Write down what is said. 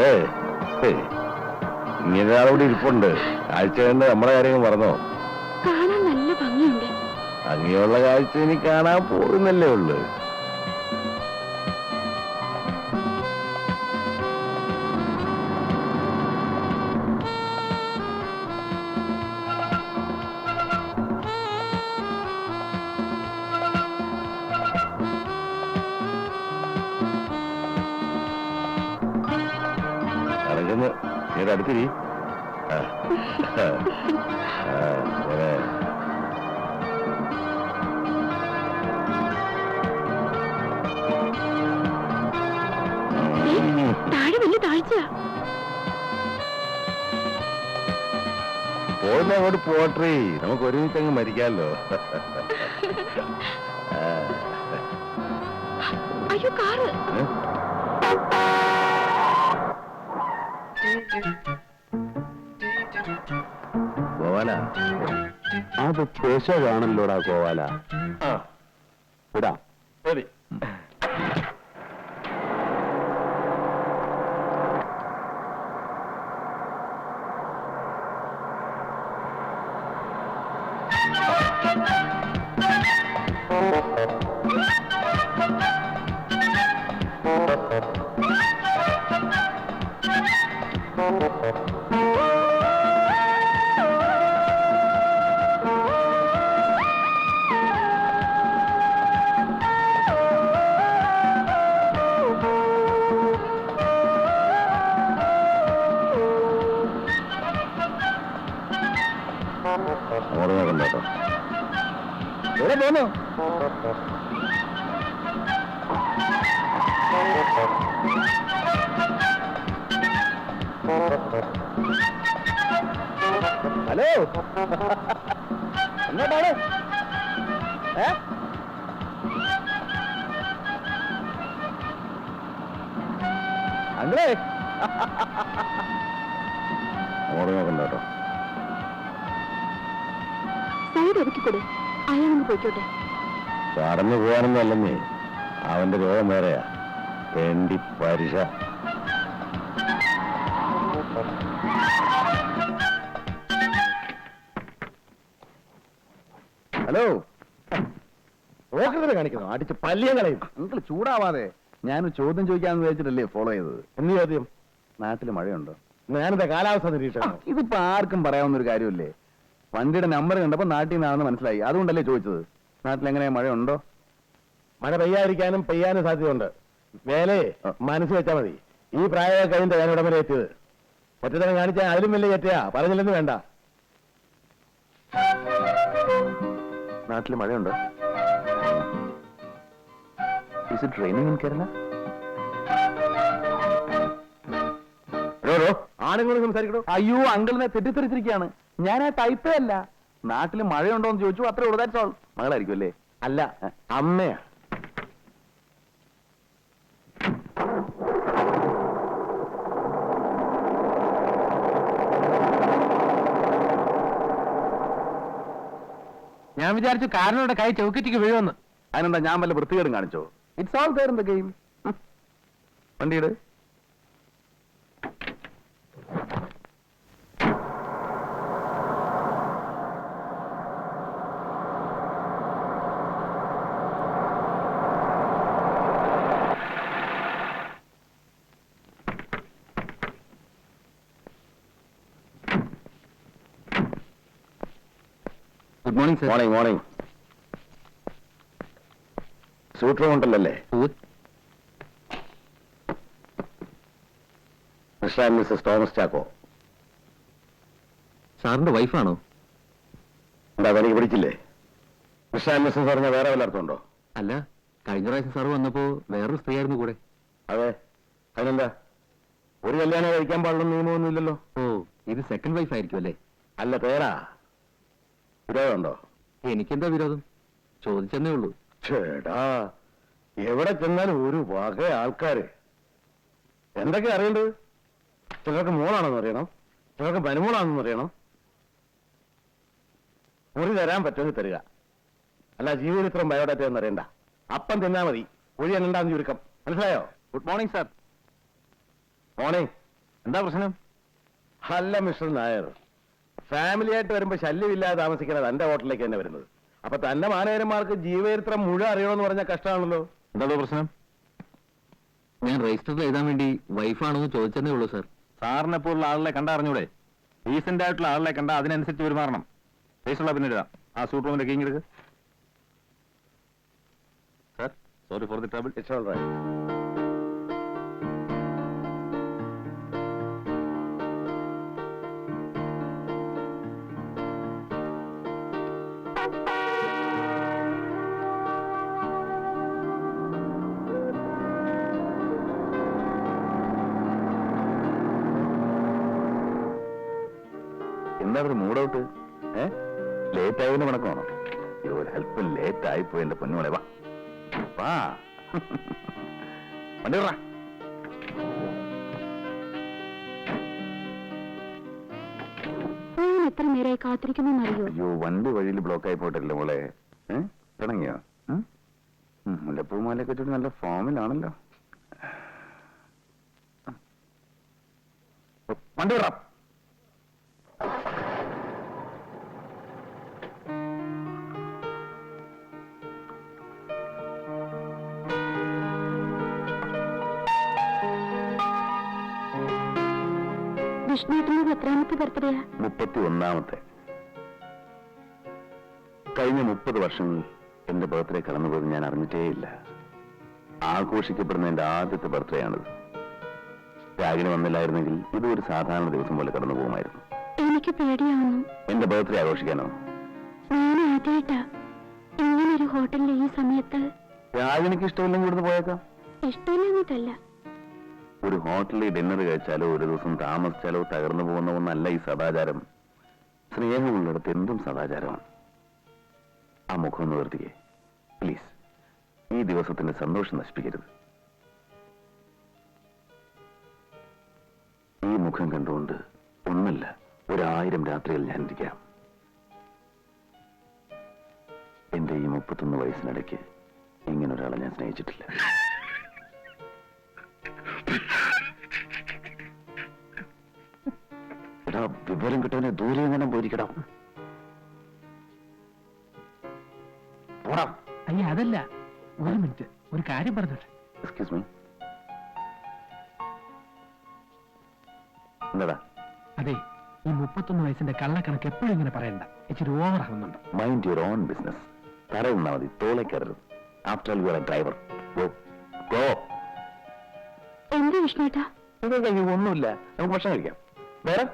അതെ, ഇങ്ങനെ ഒരാളൂടെ ഇരിപ്പുണ്ട്. കാഴ്ച കണ്ട് നമ്മുടെ കാര്യങ്ങൾ മറന്നോ? കാണാൻ നല്ല ഭംഗിയുണ്ട്. ഭംഗിയുള്ള കാഴ്ച ഇനി കാണാൻ പോകുന്നല്ലേ ഉള്ളു. ഇറങ്ങുന്നു, നീ അടുത്തിരി. താഴെ വലിയ താഴ്ച. പോകുന്ന അങ്ങോട്ട് പോട്ടെ, നമുക്ക് ഒരുമിച്ച് അങ്ങ് മരിക്കാമല്ലോ. അയ്യോ, കാറ്. ഗോവാല, അത് കേശവാണല്ലോടാ ഗോവാല. വിടാം. ശരി. അങ്ങോട്ട് നോക്കണ്ടോ? എവിടെ പോന്നു? ഹലോ, എങ്ങോട്ടാണ്? അങ്ങനെ അങ്ങോട്ട് നോക്കണ്ടോ? സൈഡ് ഒതുക്കിക്കൊടു, അയാളൊന്ന് പോയിക്കോട്ടെ. കടന്നു പോകാനൊന്നും അല്ലെന്നേ, അവന്റെ രോഗം വേറെയാ. വേണ്ടി പരിശ. ഹലോ, റോക്കറ്റിനെ കാണിക്കുന്നു, അടിച്ച് പല്ലിയം കളയും. നിങ്ങൾ ചൂടാവാതെ, ഞാൻ ചോദ്യം ചോദിക്കാന്ന് വെച്ചിട്ടല്ലേ ഫോളോ ചെയ്തത്. എന്ത് ചോദ്യം? നാട്ടിൽ മഴയുണ്ടോ? ഞാനെന്താ കാലാവസ്ഥ നിരീക്ഷണം? ഇതിപ്പോ ആർക്കും പറയാവുന്ന ഒരു കാര്യമല്ലേ. വണ്ടിയുടെ നമ്പർ കണ്ടപ്പോ നാട്ടിൽ നിന്നാണെന്ന് മനസ്സിലായി, അതുകൊണ്ടല്ലേ ചോദിച്ചത്. നാട്ടിൽ എങ്ങനെയാ, മഴയുണ്ടോ? മഴ പെയ്യാതിരിക്കാനും പെയ്യാനും സാധ്യതയുണ്ട്. വേലേ മനസ്സ് വെച്ചാൽ മതി. ഈ പ്രായമൊക്കെ കഴിഞ്ഞിട്ട് ഞാൻ ഇടം വരെ എത്തിയത്. ഒറ്റത്തരം കാണിച്ചാൽ അതിലും വലിയ കയറ്റിയാ പറഞ്ഞില്ലെന്ന് വേണ്ട. നാട്ടിൽ മഴയുണ്ടോ? Is it raining in Kerala? ആണുങ്ങൾ സംസാരിക്കണോ? അയ്യോ, അങ്കിളിനെ തെറ്റിദ്ധരിച്ചിരിക്കുകയാണ്. ഞാൻ ആ ടൈപ്പേ അല്ല. നാട്ടിൽ മഴയുണ്ടോ എന്ന് ചോദിച്ചു, അത്രേ ഉള്ളൂ. That's all. മകളായിരിക്കും അല്ലേ? അല്ല, അമ്മയാ. ഞാൻ വിചാരിച്ചു കാരനോടെ കൈ ചൗക്കറ്റിക്ക് വീഴുമെന്ന്. അതിനെന്താ, ഞാൻ വല്ല വൃത്തികേടും കാണിച്ചോ? It's all there in the game. വണ്ടിയുടെ good morning sir. Morning morning. സൂട്ടർ ഉണ്ടല്ലേ? Mister and missus Thomas Chacko. സാറിന്റെ വൈഫാണോ? എന്താ, തനിക്ക് പിടിച്ചില്ലേ? മിസ്റ്റർ ആൻഡ് മിസ്സസ് പറഞ്ഞ വേറെ വല്ല അർത്ഥമുണ്ടോ? അല്ല, കഴിഞ്ഞ പ്രാവശ്യം സാർ വന്നപ്പോ വേറൊരു സ്ത്രീ ആയിരുന്നു കൂടെ. അതെ, അതിനെന്താ? ഒരു കല്യാണം കഴിക്കാൻ പാടുള്ള നിയമമൊന്നുമില്ലല്ലോ. ഓ, ഇത് സെക്കൻഡ് വൈഫ് ആയിരിക്കും അല്ലേ? അല്ല, പേരാ. വിരോധമുണ്ടോ? എനിക്കെന്താ വിരോധം? ചോദിച്ചെന്നേ ഉള്ളൂ. ചേടാ, എവിടെ ചെന്നാലും ഒരു വക ആൾക്കാര്. എന്തൊക്കെ അറിയേണ്ടത്? ചിലർക്ക് മോളാണെന്ന് അറിയണം, ചിലർക്ക് പനിമോളാണെന്ന് അറിയണം. മുറി തരാൻ പറ്റുമെങ്കിൽ തരിക. അല്ല, ജീവചരിത്രം ബയോഡാറ്റ എന്ന് അറിയണ്ട. അപ്പം തിന്നാ മതി, ഒഴി എണ്ണണ്ടാന്ന് ചുരുക്കം. മനസ്സിലായോ? Good morning sir. മോർണിംഗ്. എന്താ പ്രശ്നം? അല്ല മിസ്റ്റർ നായർ, ഫാമിലി ആയിട്ട് വരുമ്പോ ശല്യമില്ലാതെ താമസിക്കുന്നത് എന്റെ ഹോട്ടലിലേക്ക് തന്നെ വരുന്നത്. അപ്പൊ തന്നെ മാനേജർമാർക്ക് ജീവചരിത്രം മുഴുവൻ അറിയണമെന്ന് പറഞ്ഞാൽ കഷ്ടമാണല്ലോ. എന്താ പ്രശ്നം? ഞാൻ രജിസ്റ്ററിൽ എഴുതാൻ വേണ്ടി വൈഫാണെന്ന് ചോദിച്ചതേ ഉള്ളൂ സാർ. സാറിനെ പോലുള്ള ആളുകളെ കണ്ടറിഞ്ഞൂടെ? ഡീസന്റ് ആയിട്ടുള്ള ആളുകളെ കണ്ട അതിനനുസരിച്ച് പെരുമാറണം. രജിസ്റ്ററുള്ള പിന്നെ എഴുതാം. ആ സൂട്ട് റൂമിന്റെ കീങ് എടുക്ക്. Sir, sorry for the trouble. It's all right. എന്താ ഒരു മൂഡൌട്ട്? ലേറ്റ് ആയതിന് കണക്കാണോ? ഒരു ഹെൽപ്പ് ലേറ്റ് ആയിപ്പോയി എന്റെ പൊന്നുമോളെ. വാ വാ, വണ്ടി വിടറാ. എത്ര നേരമായി കാത്തിരിക്കുന്നറിയോ? അയ്യോ, വണ്ടി വഴിയിൽ ബ്ലോക്ക് ആയി പോയിട്ടല്ലോ മോളെ. തുടങ്ങിയോ? മുല്ലപ്പൂമാലയൊക്കെ ചൂടി നല്ല ഫോമിലാണല്ലോ. വണ്ടി വിടറാ. വിഷ്ണുവിന്റെ എത്രാമത്തെ ബർത്ത്ഡേയാ? 31ാമത്തെ. കഴിഞ്ഞ 30 വർഷങ്ങൾ എന്റെ ബർത്ത്ഡേ കടന്നുപോയത് ഞാൻ അറിഞ്ഞിട്ടേയില്ല. ആഘോഷിക്കപ്പെടുന്ന എന്റെ ആദ്യത്തെ ബർത്ത്ഡേ ആണിത്. രാഗിന് വന്നില്ലായിരുന്നെങ്കിൽ ഇത് ഒരു സാധാരണ ദിവസം പോലെ കടന്നു പോകുമായിരുന്നു. എനിക്ക് പേടിയാവുന്നു. എന്റെ ബർത്ത്ഡേ ആഘോഷിക്കാനോ? ഞാൻ ആദ്യമായിട്ടാ ഇങ്ങനൊരു ഹോട്ടലിൽ ഈ സമയത്ത്. രാഗിനിക്ക് ഇഷ്ടമില്ലെങ്കിൽ ഇവിടുന്ന് പോയേക്കാം. ഇഷ്ടമില്ലെന്നിട്ടല്ല, ഒരു ഹോട്ടലിൽ ഡിന്നർ കഴിച്ചാലോ ഒരു ദിവസം താമസിച്ചാലോ തകർന്നു പോകുന്ന ഒന്നല്ല ഈ സദാചാരം. സ്നേഹമുള്ളിടത്ത് എന്തും സദാചാരമാണ്. ആ മുഖം ഒന്ന് നിർത്തിക്കേ പ്ലീസ്. ഈ ദിവസത്തിന്റെ സന്തോഷം നശിപ്പിക്കരുത്. ഈ മുഖം കണ്ടുകൊണ്ട് ഒന്നല്ല 1000 രാത്രികൾ ഞാൻ ഇരിക്കാം. എന്റെ ഈ 31 വയസ്സിനിടയ്ക്ക് ഇങ്ങനൊരാളെ ഞാൻ സ്നേഹിച്ചിട്ടില്ല. വിവരം കിട്ടവനെ ദൂരെ എങ്ങനെ പോയിരിക്കണം. അയ്യ അതല്ല, ഒരു മിനിറ്റ്, ഒരു കാര്യം പറഞ്ഞോട്ടെ. Excuse me. എന്താ? അതെ, ഈ 31 വയസ്സിന്റെ കള്ളക്കണക്ക് എപ്പോഴും ഇങ്ങനെ പറയണ്ട, ഇച്ചിരി ഓവർ ആവുന്നുണ്ട്. Mind your own business. തറയുന്നാ മതി, തോളെ കയറരുത്. After all you are a driver. Go go. എന്താ വിഷ്ണുട്ടാ? ഒന്നുമില്ല, നമുക്ക് ഭക്ഷണം കഴിക്കാം. വേറെ